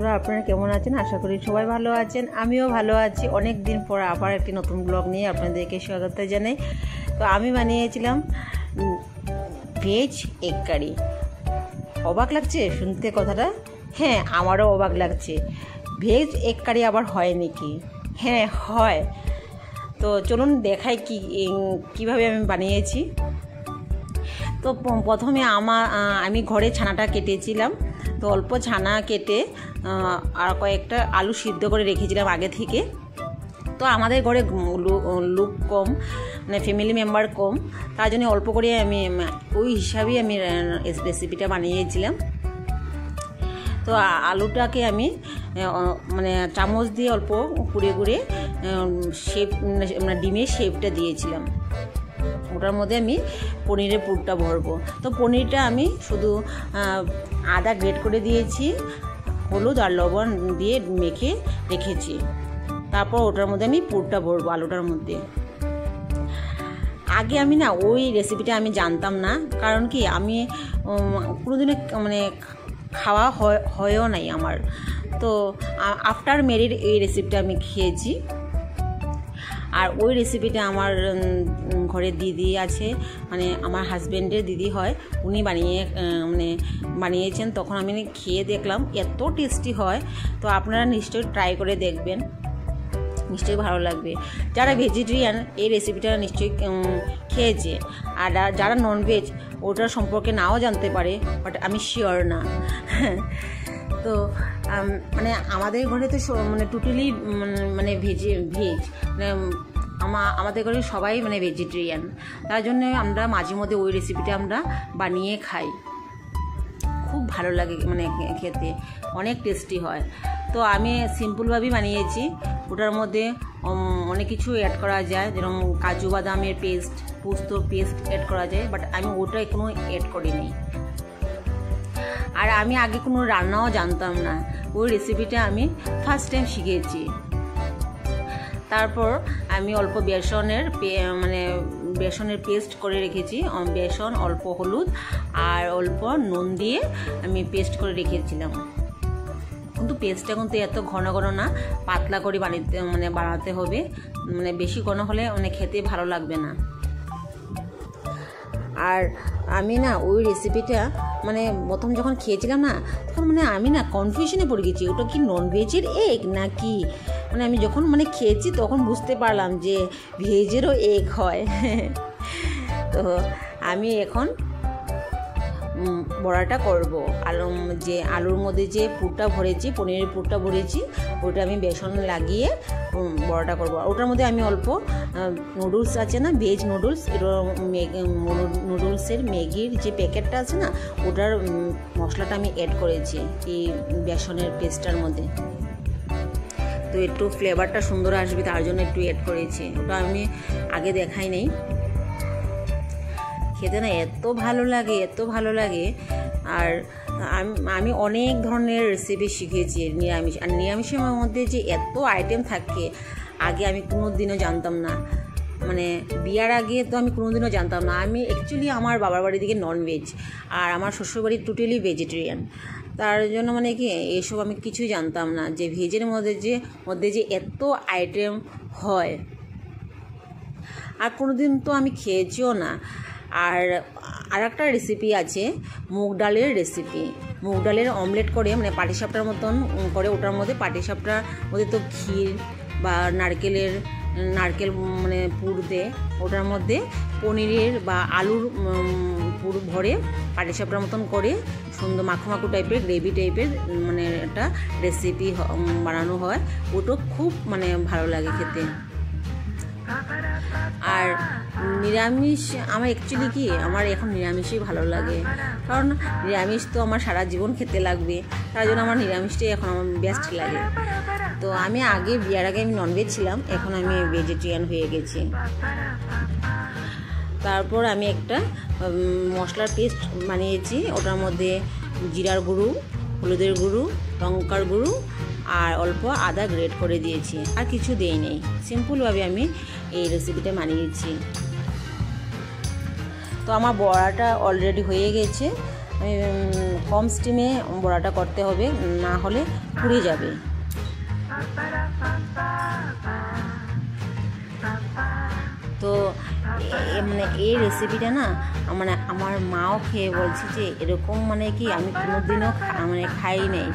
বন্ধুরা, আপনারা কেমন আছেন? আশা করি সবাই ভালো আছেন। আমিও ভালো আছি। অনেক দিন পর আবার একটি নতুন ব্লগ নিয়ে আপনাদেরকে স্বাগত জানাই। তো আমি বানিয়েছিলাম ভেজ এগ কারি। অবাক লাগছে শুনতে কথাটা? হ্যাঁ, আমারও অবাক লাগছে। ভেজ এগ কারি আবার হয় নাকি? হ্যাঁ, হয়। তো চলুন দেখাই কীভাবে আমি বানিয়েছি। তো প্রথমে আমি ঘরে ছানাটা কেটেছিলাম। তো অল্প ছানা কেটে আর কয়েকটা আলু সিদ্ধ করে রেখেছিলাম আগে থেকে। তো আমাদের ঘরে লোক কম, মানে ফ্যামিলি মেম্বার কম, তার জন্য অল্প করে আমি ওই হিসাবেই আমি রেসিপিটা বানিয়েছিলাম। তো আলুটাকে আমি মানে চামচ দিয়ে অল্প কুড়ে কুড়ে শেপ, মানে ডিমের শেপটা দিয়েছিলাম। ওটার মধ্যে আমি পনিরের পুরটা ভরবো। তো পনিরটা আমি শুধু আদা গ্রেট করে দিয়েছি, হলুদ আর লবণ দিয়ে মেখে রেখেছি। তারপর ওটার মধ্যে আমি পুরটা ভরবো আলুটার মধ্যে। আগে আমি না ওই রেসিপিটা আমি জানতাম না, কারণ কি আমি কোনোদিনও মানে খাওয়া হয়ও নাই আমার। তো আফটার ম্যারিড এই রেসিপিটা আমি খেয়েছি। আর ওই রেসিপিটা আমার ঘরের দিদি আছে, মানে আমার হাজব্যান্ডের দিদি হয়, উনি বানিয়েছেন। তখন আমি খেয়ে দেখলাম এত টেস্টি হয়। তো আপনারা নিশ্চয়ই ট্রাই করে দেখবেন, নিশ্চয়ই ভালো লাগবে। যারা ভেজিটেরিয়ান এই রেসিপিটা নিশ্চয়ই খেয়েছে, আর যারা ননভেজ ওটার সম্পর্কে নাও জানতে পারে, বাট আমি শিওর না। তো মানে আমাদের ঘরে তো মানে টোটালি মানে ভেজ মানে আমাদের ঘরে সবাই মানে ভেজিটেরিয়ান। তার জন্য আমরা মাঝে মধ্যে ওই রেসিপিটা আমরা বানিয়ে খাই। খুব ভালো লাগে, মানে খেতে অনেক টেস্টি হয়। তো আমি সিম্পলভাবেই বানিয়েছি। ওটার মধ্যে অনেক কিছু অ্যাড করা যায়, যেরকম কাজু বাদামের পেস্ট, পোস্তর পেস্ট অ্যাড করা যায়, বাট আমি ওটা কোনো অ্যাড করিনি। আর আমি আগে কোনো রান্নাও জানতাম না, ওই রেসিপিটা আমি ফার্স্ট টাইম শিখেছি। তারপর আমি অল্প বেসনের পেস্ট করে রেখেছি, বেসন, অল্প হলুদ আর অল্প নুন দিয়ে আমি পেস্ট করে রেখেছিলাম। কিন্তু পেস্টটা কিন্তু এত ঘন ঘন না, পাতলা করে বানাতে হবে। মানে বেশি ঘন হলে খেতে ভালো লাগবে না। আর আমি না ওই রেসিপিটা প্রথম যখন খেয়েছিলাম না, তখন আমি না কনফিউশনে পড়ে গেছি, ওটা কি ননভেজের এগ নাকি। আমি যখন খেয়েছি তখন বুঝতে পারলাম যে ভেজেরও এগ হয়। তো আমি এখন বড়াটা করব। আলুর মধ্যে যে পুরটা ভরেছি, পনিরের পুরটা ভরেছি, ওটা আমি বেসন লাগিয়ে বড়াটা করব। ওটার মধ্যে আমি অল্প নুডলস আছে না, ভেজ নুডলস, নুডলসের ম্যাগির যে প্যাকেটটা আছে না, ওটার মশলাটা আমি অ্যাড করেছি এই বেসনের পেস্টটার মধ্যে। তো একটু ফ্লেভারটা সুন্দর আসবে, তার জন্য একটু অ্যাড করেছি। ওটা আমি আগে দেখাই নাই। খেতে না এত ভালো লাগে। আর আমি অনেক ধরনের রেসিপি শিখেছি নিরামিষ। আর নিরামিষের মধ্যে যে এত আইটেম থাকে, আগে আমি কোনোদিনও জানতাম না। বিয়ার আগে তো আমি কোনোদিনও জানতাম না। আমি অ্যাকচুয়ালি আমার বাবার বাড়ির দিকে ননভেজ, আর আমার শ্বশুরবাড়ি টোটালি ভেজিটেরিয়ান। তার জন্য কি এসব আমি কিছুই জানতাম না, যে ভেজের মধ্যে যে এত আইটেম হয়। আর কোনোদিন তো আমি খেয়েছিও না। আর একটা রেসিপি আছে মুগ ডালের রেসিপি। মুগ ডালের অমলেট করে, পাটিসাপটার মতন করে, ওটার মধ্যে পাটিসাপটার মধ্যে তো ক্ষীর বা নারকেল পুর দে, ওটার মধ্যে পনিরের বা আলুর পুর ভরে পাটিসাপটার মতন করে সুন্দর মাখো টাইপের, গ্রেভি টাইপের একটা রেসিপি বানানো হয়। ওটা খুব ভালো লাগে খেতে। আর নিরামিষ আমার অ্যাকচুয়ালি আমার এখন নিরামিষই ভালো লাগে, কারণ নিরামিষ তো আমার সারা জীবন খেতে লাগবে। তার জন্য আমার নিরামিষটাই এখন আমার বেস্ট লাগে। তো আমি বিয়ার আগে আমি ননভেজ ছিলাম, এখন আমি ভেজিটেরিয়ান হয়ে গেছি। তারপর আমি একটা মশলার পেস্ট বানিয়েছি। ওটার মধ্যে জিরার গুঁড়ো, হলুদের গুঁড়ো, লঙ্কার গুঁড়ো আর অল্প আদা গ্রেট করে দিয়েছি। আর কিছু দেই নেই, সিম্পলভাবে আমি এই রেসিপিটা বানিয়েছি। তো আমার বড়াটা অলরেডি হয়ে গেছে। কম স্টিমে বড়াটা করতে হবে, না হলে পুড়ে যাবে। তো মানে এই রেসিপিটা না মানে আমার মাও খেয়ে বলছে যে এরকম মানে কি আমি কোনোদিনও মানে খাই নাই।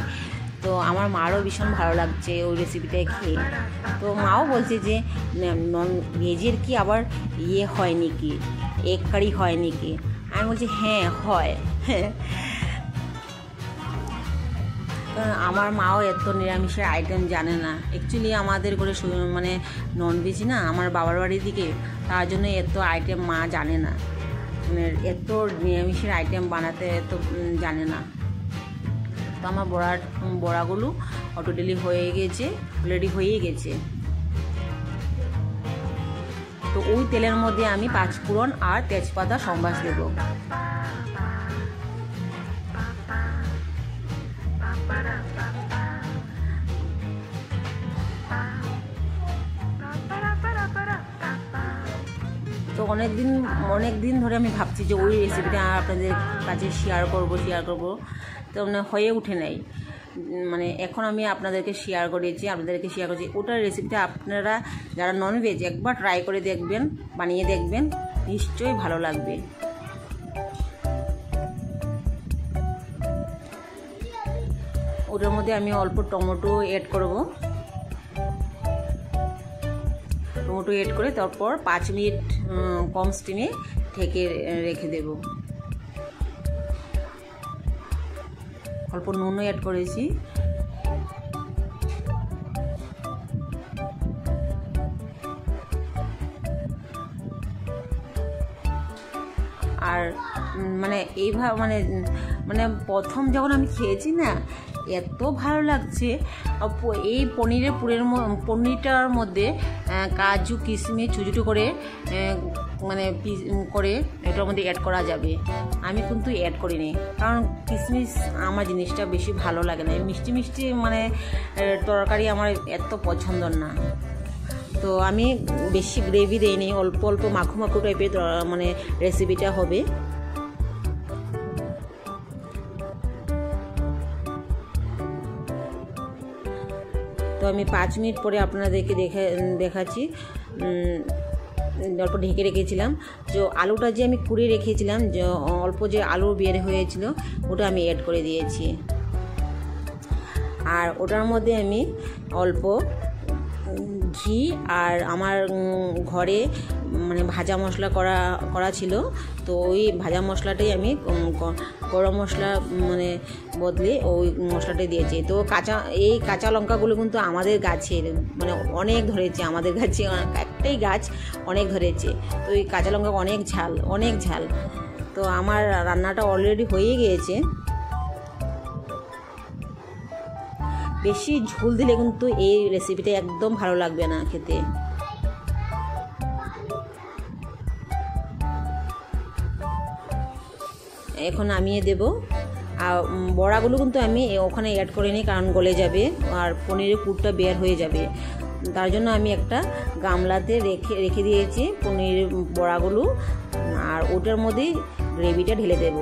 তো আমার মারও ভীষণ ভালো লাগছে ওই রেসিপিটা খেয়ে। তো মাও বলছে যে নন ভেজের কি আবার হয় নাকি, এগ কারি হয় নাকি? আমি বলছি হ্যাঁ হয়। আমার মাও এত নিরামিষের আইটেম জানে না। অ্যাকচুয়ালি আমাদের করে মানে ননভেজ না আমার বাবার বাড়ির দিকে, তার জন্য এত আইটেম মা জানে না, মানে এত নিরামিষের আইটেম বানাতে এত জানে না। তো আমার বড়াগুলো অটোডেলি হয়ে গেছে, অলরেডি হয়েই গেছে। তো ওই তেলের মধ্যে আমি 5 ফোড়ন আর তেজপাতা সম্বাস দেব। তো অনেক দিন ধরে আমি ভাবছি যে ওই রেসিপিটা আপনাদের কাছে শেয়ার করব, তো মানে হয়ে উঠে নাই। মানে এখন আমি আপনাদেরকে শেয়ার করছি। ওটার রেসিপিটা আপনারা যারা ননভেজ একবার ট্রাই করে দেখবেন, বানিয়ে দেখবেন, নিশ্চয়ই ভালো লাগবে। ওটার মধ্যে আমি অল্প টমেটো অ্যাড করব। টমেটো অ্যাড করে তারপর 5 মিনিট কম স্টিমে ঢেকে রেখে দেব। অল্প নুনও অ্যাড করেছি। আর মানে এইভাবে মানে প্রথম যখন আমি খেয়েছি না, এত ভালো লাগছে। এই পনিরটার মধ্যে কাজু কিশমিশ ছোটো করে মানে পিস করে এটার মধ্যে অ্যাড করা যাবে। আমি কিন্তু অ্যাড করিনি, কারণ কিশমিশ আমার জিনিসটা বেশি ভালো লাগে না। মিষ্টি মানে তরকারি আমার এত পছন্দ না। তো আমি বেশি গ্রেভি দেইনি, অল্প মাখো টাইপের মানে রেসিপিটা হবে। তো আমি 5 মিনিট পরে আপনাদেরকে দেখাচ্ছি। অল্প ঢেকে রেখেছিলাম। যে আলুটা যে আমি কুড়িয়ে রেখেছিলাম, যে অল্প যে আলু বের হয়েছিল ওটা আমি অ্যাড করে দিয়েছি। আর ওটার মধ্যে আমি অল্প ঘি আর আমার ঘরে মানে ভাজা মশলা করা ছিল, তো ওই ভাজা মশলাটাই আমি গরম মশলা মানে বদলে ওই মশলাটাই দিয়েছি। তো কাঁচা লঙ্কাগুলো কিন্তু আমাদের গাছের মানে অনেক ধরেছে, আমাদের গাছে একটাই গাছ অনেক ধরেছে। তো এই কাঁচা লঙ্কা অনেক ঝাল। তো আমার রান্নাটা অলরেডি হয়ে গিয়েছে। বেশি ঝোল দিলে কিন্তু এই রেসিপিটা একদম ভালো লাগবে না খেতে। এখন নামিয়ে দেব। আর বড়াগুলো কিন্তু আমি ওখানে অ্যাড করিনি, কারণ গলে যাবে আর পনিরের পুরটা বের হয়ে যাবে। তার জন্য আমি একটা গামলাতে রেখে দিয়েছি পনিরের বড়াগুলো, আর ওটার মধ্যেই গ্রেভিটা ঢেলে দেব।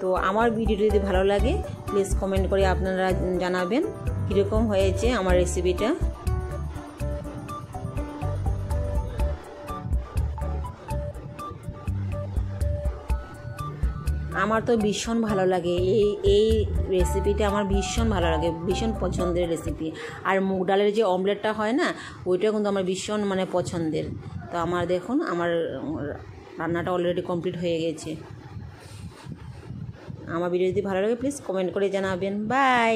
তো আমার ভিডিওটি যদি ভালো লাগে প্লিজ কমেন্ট করে আপনারা জানাবেন কীরকম হয়েছে আমার রেসিপিটা। আমার তো ভীষণ ভালো লাগে এই রেসিপিটা, আমার ভীষণ ভালো লাগে, ভীষণ পছন্দের রেসিপি। আর মুগ ডালের যে অমলেটটা হয় না, ওইটা কিন্তু আমার ভীষণ মানে পছন্দের। তো আমার দেখুন আমার রান্নাটা অলরেডি কমপ্লিট হয়ে গেছে। আমার ভিডিও যদি ভালো লাগে প্লিজ কমেন্ট করে জানাবেন। বাই।